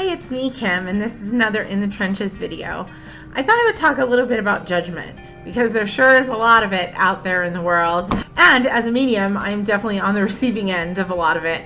Hi, it's me, Kim, and this is another In the Trenches video. I thought I would talk a little bit about judgment because there sure is a lot of it out there in the world. And as a medium, I'm definitely on the receiving end of a lot of it.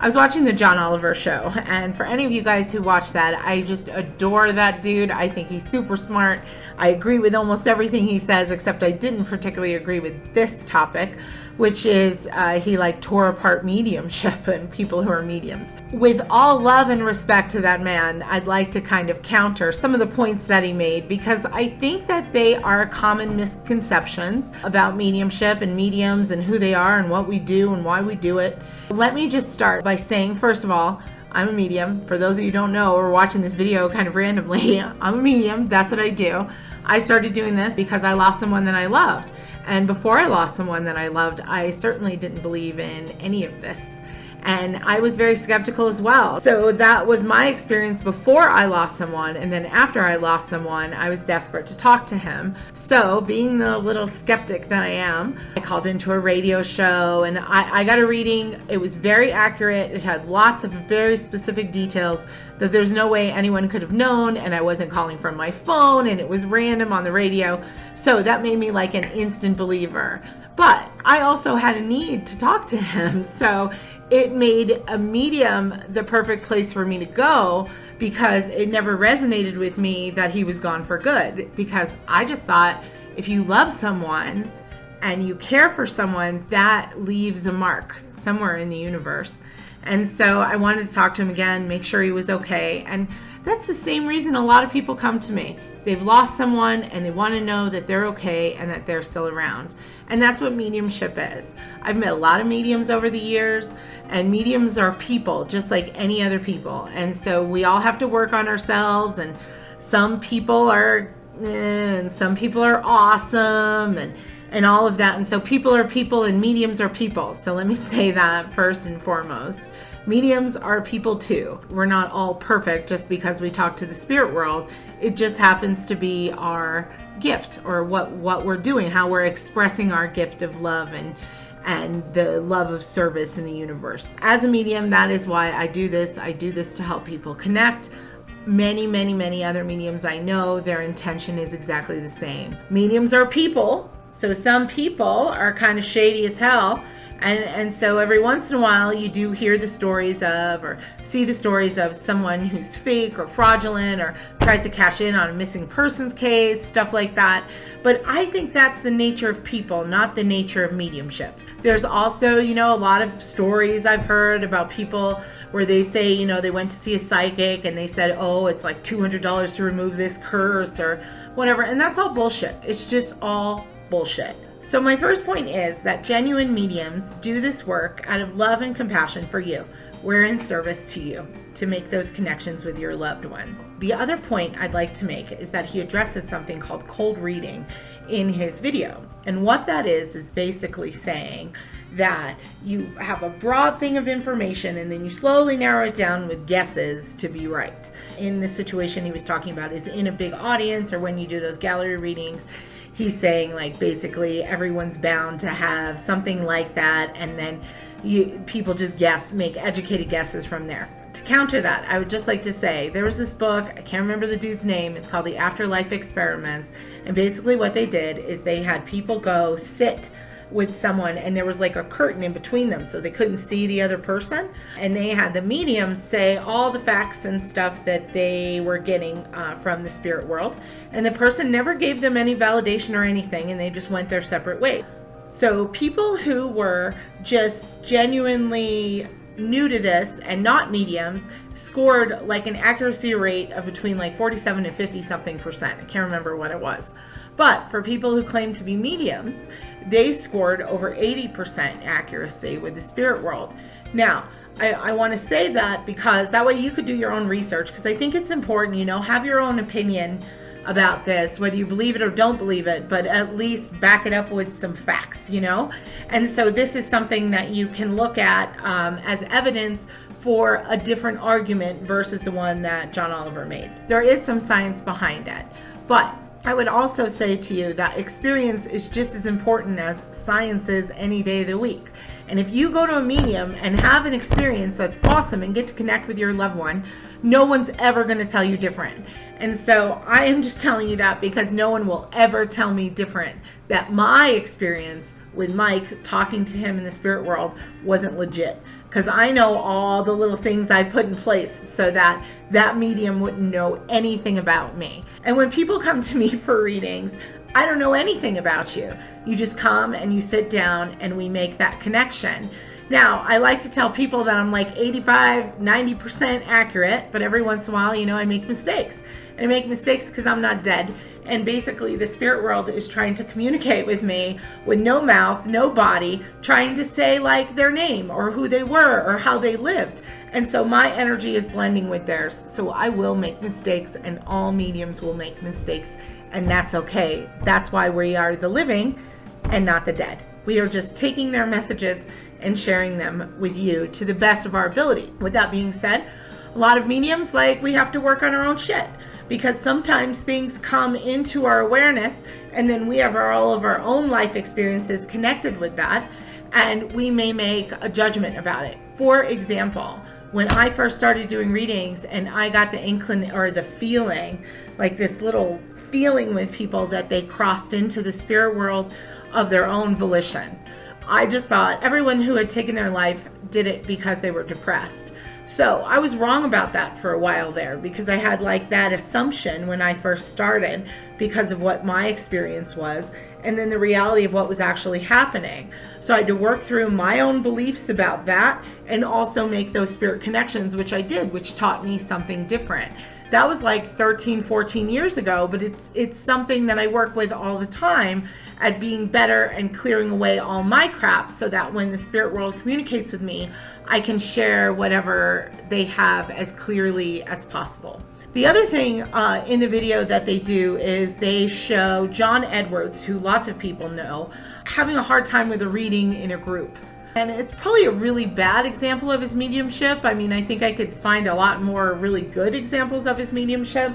I was watching the John Oliver show, and for any of you guys who watch that, I just adore that dude. I think he's super smart. I agree with almost everything he says, except I didn't particularly agree with this topic, which is he tore apart mediumship and people who are mediums. With all love and respect to that man, I'd like to kind of counter some of the points that he made, because I think that they are common misconceptions about mediumship and mediums and who they are and what we do and why we do it. Let me just start by saying, first of all, I'm a medium. For those of you who don't know or are watching this video kind of randomly, I'm a medium. That's what I do. I started doing this because I lost someone that I loved. And before I lost someone that I loved, I certainly didn't believe in any of this. And I was very skeptical as well. So that was my experience before I lost someone. And then after I lost someone, I was desperate to talk to him. So being the little skeptic that I am, I called into a radio show and I got a reading. It was very accurate. It had lots of very specific details that there's no way anyone could have known. And I wasn't calling from my phone, and it was random on the radio. So that made me like an instant believer. But I also had a need to talk to him. So it made a medium the perfect place for me to go, because it never resonated with me that he was gone for good. Because I just thought, if you love someone and you care for someone, that leaves a mark somewhere in the universe. And so I wanted to talk to him again, make sure he was okay. And that's the same reason a lot of people come to me. They've lost someone and they want to know that they're okay and that they're still around. And that's what mediumship is. I've met a lot of mediums over the years, and mediums are people just like any other people. And so we all have to work on ourselves, and some people are and some people are awesome and all of that. And so people are people and mediums are people. So let me say that first and foremost. Mediums are people too. We're not all perfect just because we talk to the spirit world. It just happens to be our gift, or what we're doing, how we're expressing our gift of love and the love of service in the universe. As a medium, that is why I do this. I do this to help people connect. Many other mediums I know, their intention is exactly the same. Mediums are people, so some people are kind of shady as hell. And so every once in a while you do hear the stories of, or see the stories of, someone who's fake or fraudulent or tries to cash in on a missing persons case, stuff like that. But I think that's the nature of people, not the nature of mediumships. There's also, a lot of stories I've heard about people where they say, they went to see a psychic and they said, oh, it's like $200 to remove this curse or whatever. And that's all bullshit. It's just all bullshit. So my first point is that genuine mediums do this work out of love and compassion for you. We're in service to you to make those connections with your loved ones. The other point I'd like to make is that he addresses something called cold reading in his video. And what that is basically saying that you have a broad thing of information and then you slowly narrow it down with guesses to be right. In the situation he was talking about is in a big audience, or when you do those gallery readings. He's saying basically everyone's bound to have something like that, and then people just guess, make educated guesses from there. To counter that, I would just like to say there was this book, I can't remember the dude's name, it's called The Afterlife Experiments, and basically what they did is they had people go sit with someone, and there was like a curtain in between them so they couldn't see the other person, and they had the medium say all the facts and stuff that they were getting from the spirit world, and the person never gave them any validation or anything, and they just went their separate ways. So people who were just genuinely new to this and not mediums scored like an accuracy rate of between 47 and 50 something percent. I can't remember what it was. But for people who claim to be mediums, they scored over 80% accuracy with the spirit world. Now, I want to say that because that way you could do your own research, because I think it's important, have your own opinion about this, whether you believe it or don't believe it, but at least back it up with some facts, And so this is something that you can look at as evidence for a different argument versus the one that John Oliver made. There is some science behind it, but I would also say to you that experience is just as important as science is any day of the week. And if you go to a medium and have an experience that's awesome and get to connect with your loved one, no one's ever going to tell you different. And so I am just telling you that because no one will ever tell me different, that my experience with Mike, talking to him in the spirit world, wasn't legit. Because I know all the little things I put in place so that that medium wouldn't know anything about me. And when people come to me for readings, I don't know anything about you. You just come and you sit down and we make that connection. Now, I like to tell people that I'm like 85, 90% accurate, but every once in a while, I make mistakes. And I make mistakes because I'm not dead. And basically, the spirit world is trying to communicate with me with no mouth, no body, trying to say like their name or who they were or how they lived. And so my energy is blending with theirs. So I will make mistakes, and all mediums will make mistakes. And that's okay. That's why we are the living and not the dead. We are just taking their messages and sharing them with you to the best of our ability. With that being said, a lot of mediums, we have to work on our own shit, because sometimes things come into our awareness and then we have all of our own life experiences connected with that, and we may make a judgment about it. For example, when I first started doing readings and I got the inkling or the feeling, like this little feeling with people that they crossed into the spirit world of their own volition, I just thought everyone who had taken their life did it because they were depressed. So I was wrong about that for a while there, because I had that assumption when I first started because of what my experience was, and then the reality of what was actually happening. So I had to work through my own beliefs about that and also make those spirit connections, which I did, which taught me something different. That was 13, 14 years ago, but it's something that I work with all the time at being better and clearing away all my crap so that when the spirit world communicates with me, I can share whatever they have as clearly as possible. The other thing in the video that they do is they show John Edwards, who lots of people know, having a hard time with a reading in a group. And it's probably a really bad example of his mediumship. I mean, I think I could find a lot more really good examples of his mediumship.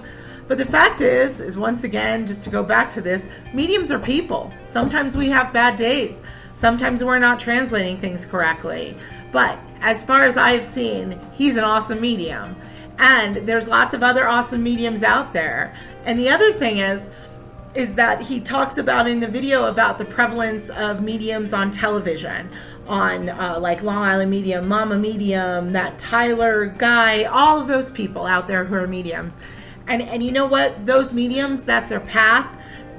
But the fact is once again, just to go back to this, mediums are people. Sometimes we have bad days. Sometimes we're not translating things correctly. But as far as I have seen, he's an awesome medium. And there's lots of other awesome mediums out there. And the other thing is that he talks about in the video about the prevalence of mediums on television, on Long Island Medium, Mama Medium, that Tyler guy, all of those people out there who are mediums. And you know what? Those mediums, that's their path.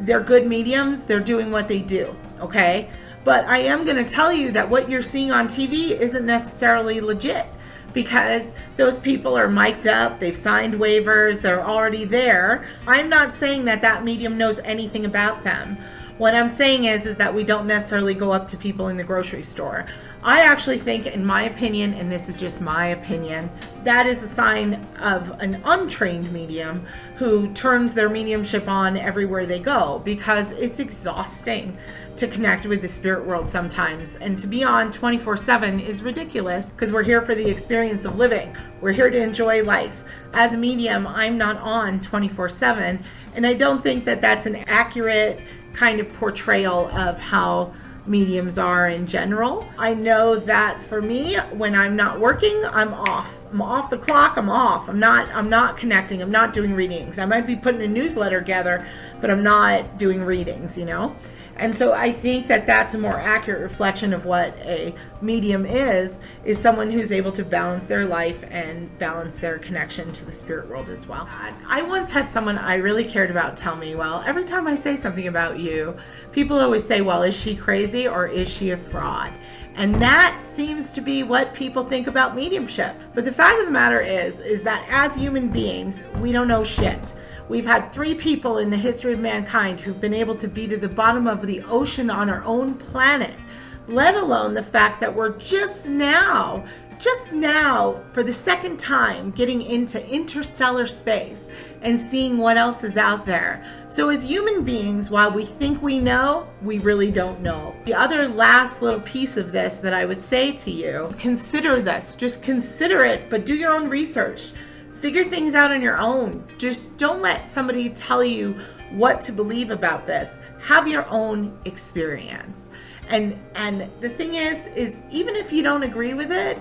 They're good mediums. They're doing what they do, okay? But I am going to tell you that what you're seeing on TV isn't necessarily legit, because those people are mic'd up, they've signed waivers, they're already there. I'm not saying that that medium knows anything about them. What I'm saying is that we don't necessarily go up to people in the grocery store. I actually think, in my opinion, and this is just my opinion, that is a sign of an untrained medium who turns their mediumship on everywhere they go, because it's exhausting to connect with the spirit world sometimes. And to be on 24/7 is ridiculous, because we're here for the experience of living. We're here to enjoy life. As a medium, I'm not on 24/7, and I don't think that that's an accurate kind of portrayal of how mediums are in general. I know that for me, when I'm not working, I'm off. I'm off the clock, I'm off. I'm not connecting, I'm not doing readings. I might be putting a newsletter together, but I'm not doing readings, And so I think that that's a more accurate reflection of what a medium is someone who's able to balance their life and balance their connection to the spirit world as well. I once had someone I really cared about tell me, well, every time I say something about you, people always say, well, is she crazy or is she a fraud? And that seems to be what people think about mediumship. But the fact of the matter is that as human beings, we don't know shit. We've had 3 people in the history of mankind who've been able to be to the bottom of the ocean on our own planet, let alone the fact that we're just now, for the second time, getting into interstellar space and seeing what else is out there. So as human beings, while we think we know, we really don't know. The other last little piece of this that I would say to you, consider this, just consider it, but do your own research. Figure things out on your own. Just don't let somebody tell you what to believe about this. Have your own experience. And the thing is even if you don't agree with it,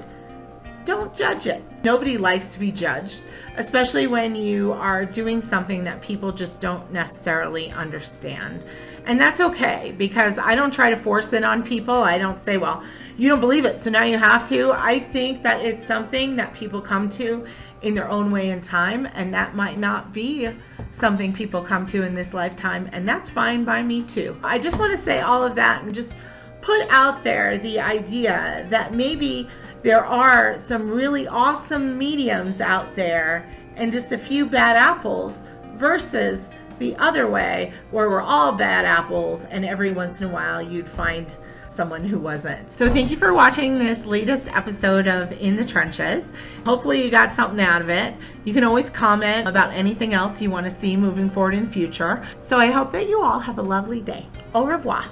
don't judge it. Nobody likes to be judged, especially when you are doing something that people just don't necessarily understand. And that's okay, because I don't try to force it on people. I don't say, well, you don't believe it, so now you have to. I think that it's something that people come to in their own way and time, and that might not be something people come to in this lifetime, and that's fine by me too. I just want to say all of that and just put out there the idea that maybe there are some really awesome mediums out there and just a few bad apples, versus the other way where we're all bad apples and every once in a while you'd find someone who wasn't. So thank you for watching this latest episode of In the Trenches. Hopefully you got something out of it. You can always comment about anything else you want to see moving forward in the future. So I hope that you all have a lovely day. Au revoir.